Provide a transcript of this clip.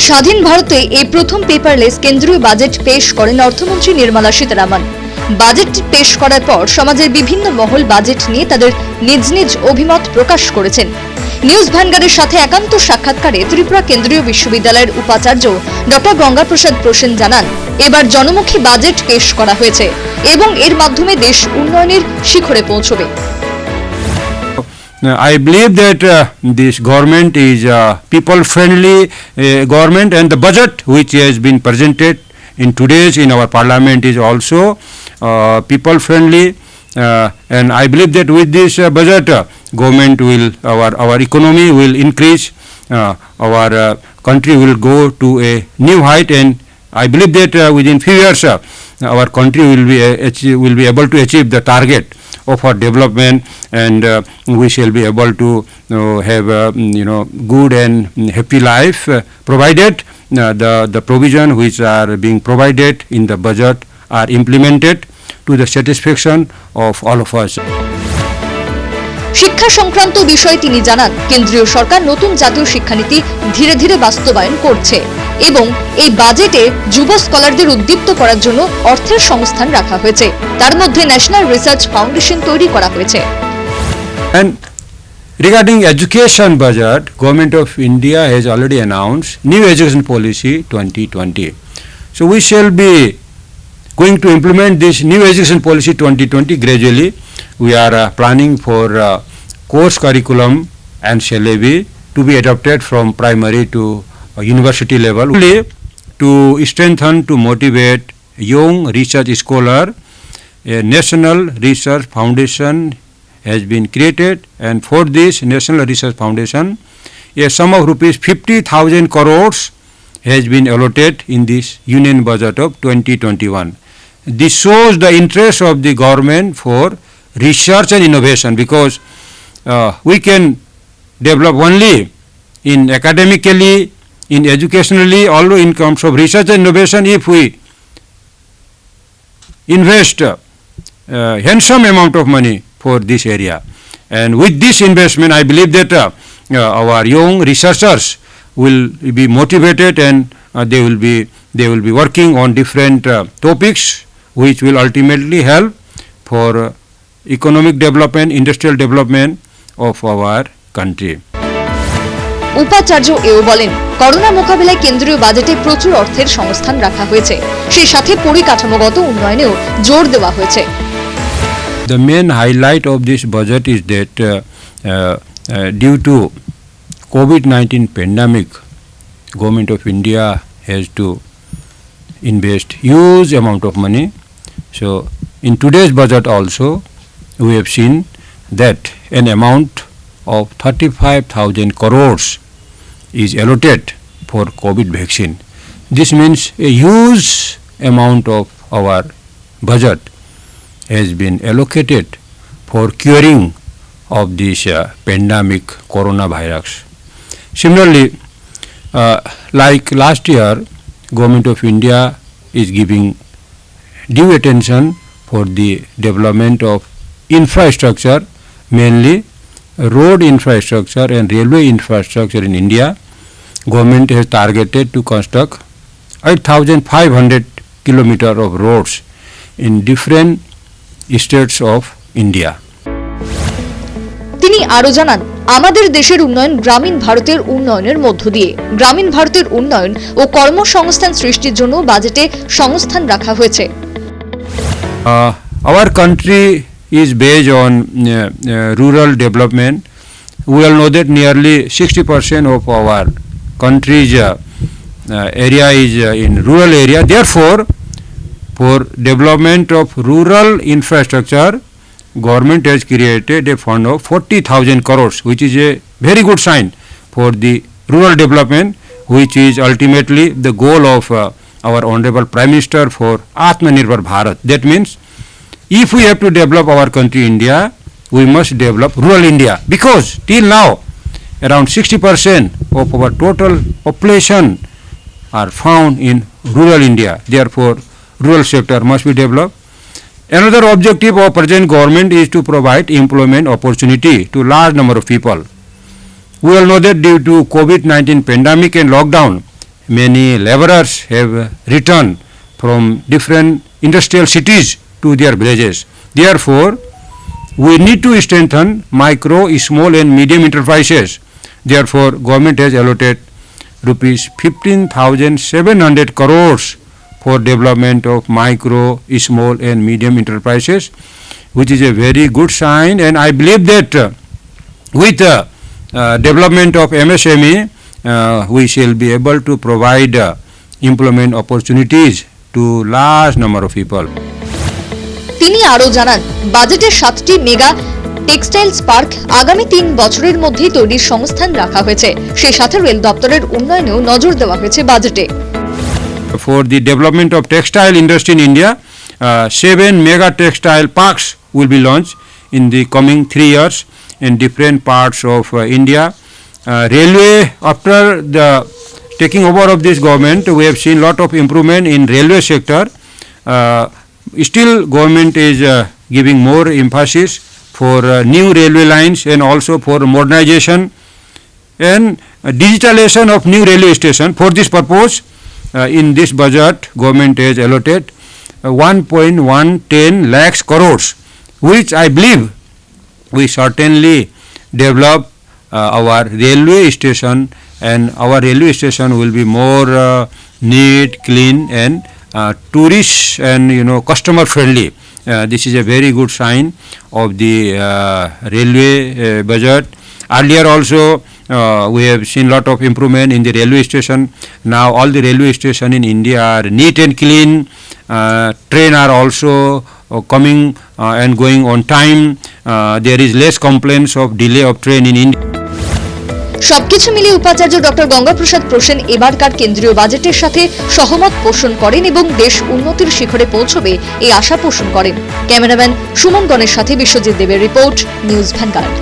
স্বাধীন ভারতে এই প্রথম পেপারলেস কেন্দ্রীয় বাজেট পেশ করেন অর্থমন্ত্রী নির্মলা সীতারামন। বাজেট পেশ করার পর সমাজের বিভিন্ন মহল বাজেট নিয়ে তাদের নিজ নিজ অভিমত প্রকাশ করেছেন। নিউজ ভ্যানগার্ডের সাথে একান্ত সাক্ষাৎকারে ত্রিপুরা কেন্দ্রীয় বিশ্ববিদ্যালয়ের উপাচার্য ডক্টর গঙ্গাপ্রসাদ প্রসেন জানান, এবার জনমুখী বাজেট পেশ করা হয়েছে এবং এর মাধ্যমে দেশ উন্নয়নের শিখরে পৌঁছবে। I believe that this government is people-friendly government, and the budget which has been presented in our parliament is also people-friendly, and I believe that with this budget, government will our economy will increase, our country will go to a new height, and I believe that within few years our country will be able to achieve the target of our development, and we shall be able to have good and happy life, provided the provision which are being provided in the budget are implemented to the satisfaction of all of us. শিক্ষা সংক্রান্ত বিষয়ে তিনি জানান, কেন্দ্রীয় সরকার নতুন জাতীয় শিক্ষানীতি ধীরে ধীরে বাস্তবায়ন করছে এবং এই বাজেটে যুব স্কলারদের উদ্দীপ্ত করার জন্য অর্থের সংস্থান রাখা হয়েছে। তার মধ্যে ন্যাশনাল রিসার্চ ফাউন্ডেশন তৈরি করা হয়েছে। And regarding education budget, Government of India has already announced new education policy 2020. So we shall be going to implement this new education policy 2020 gradually. We are planning for course curriculum and syllabi to be adopted from primary to university level. To strengthen, to motivate young research scholar, a national research foundation has been created, and for this national research foundation a sum of rupees 50,000 crores has been allotted in this union budget of 2021. This shows the interest of the government for research and innovation, because we can develop only in academically, in educationally, although in terms of research and innovation, if we invest handsome amount of money for this area. And with this investment, I believe that our young researchers will be motivated, and they will be working on different topics which will ultimately help for economic development, industrial development of our country. উপাচার্য এও বলেন, corona মোকাবিলায় কেন্দ্রীয় বাজেটে প্রচুর অর্থের সংস্থান রাখা হয়েছে, সেই সাথে পরিকাঠামোগত উন্নয়নেও জোর দেওয়া হয়েছে। The main highlight of this budget is that due to COVID-19 pandemic, Government of India has to invest huge amount of money. So in today's budget also we have seen that an amount of 35,000 crores is allotted for COVID vaccine. This means a huge amount of our budget has been allocated for curing of this pandemic coronavirus. Similarly, like last year, Government of India is giving due attention for the development of infrastructure, mainly road infrastructure and railway infrastructure in India. Government has targeted to construct 8,500 kilometers of roads in different states of India. তিনি আরো জানান, আমাদের দেশের উন্নয়ন গ্রামীণ ভারতের উন্নয়নের মধ্য দিয়ে। গ্রামীণ ভারতের উন্নয়ন ও কর্মসংস্থান সৃষ্টির জন্য বাজেটে সংস্থান রাখা হয়েছে। Our country is based on rural development. We all know that nearly 60% of our country's area is in rural area. Therefore, for development of rural infrastructure, government has created a fund of 40,000 crores, which is a very good sign for the rural development, which is ultimately the goal of our Honorable Prime Minister for Atmanirbhar Bharat. That means if we have to develop our country India, we must develop rural India, because till now around 60% of our total population are found in rural India. Therefore, rural sector must be developed. Another objective of present government is to provide employment opportunity to large number of people. We all know that due to COVID-19 pandemic and lockdown, many laborers have returned from different industrial cities to their villages. Therefore, we need to strengthen micro, small and medium enterprises. Therefore, government has allotted rupees 15,700 crores for development of micro, small and medium enterprises, which is a very good sign, and I believe that with development of MSME, we shall be able to provide employment opportunities to large number of people. তিনি আরও জানান, বাজেটে 7টি mega textiles park আগামী 3 বছরের মধ্যেই তৈরির সংস্থান রাখা হয়েছে। সেই সাথে রেল দপ্তরের উন্নয়নেও নজর দেওয়া হয়েছে বাজেটে। For the development of textile industry in India, 7 mega textile parks will be launched in the coming 3 years in different parts of India. Railway, after the taking over of this government, we have seen lot of improvement in railway sector. Still government is giving more emphasis for new railway lines and also for modernization and digitalization of new railway station. For this purpose, in this budget government has allotted 1.110 lakhs crores, which I believe we certainly develop our railway station, and our railway station will be more neat, clean and tourist and customer friendly. This is a very good sign of the railway budget. Earlier also we have seen lot of improvement in the railway station. Now all the railway station in India are neat and clean. Train are also coming and going on time. There is less complaints of delay of train in India. সবকিছু মিলিয়ে উপাচার্য doctor Gangaprasad প্রসেন এবারকার কেন্দ্রীয় বাজেটের সাথে সহমত পোষণ করেন এবং দেশ উন্নতির শিখরে পৌঁছবে এই আশা পোষণ করেন। ক্যামেরাম্যান সুমন গণের সাথে বিশ্বজিৎ দেবের রিপোর্ট, নিউজ ভ্যানগার্ড।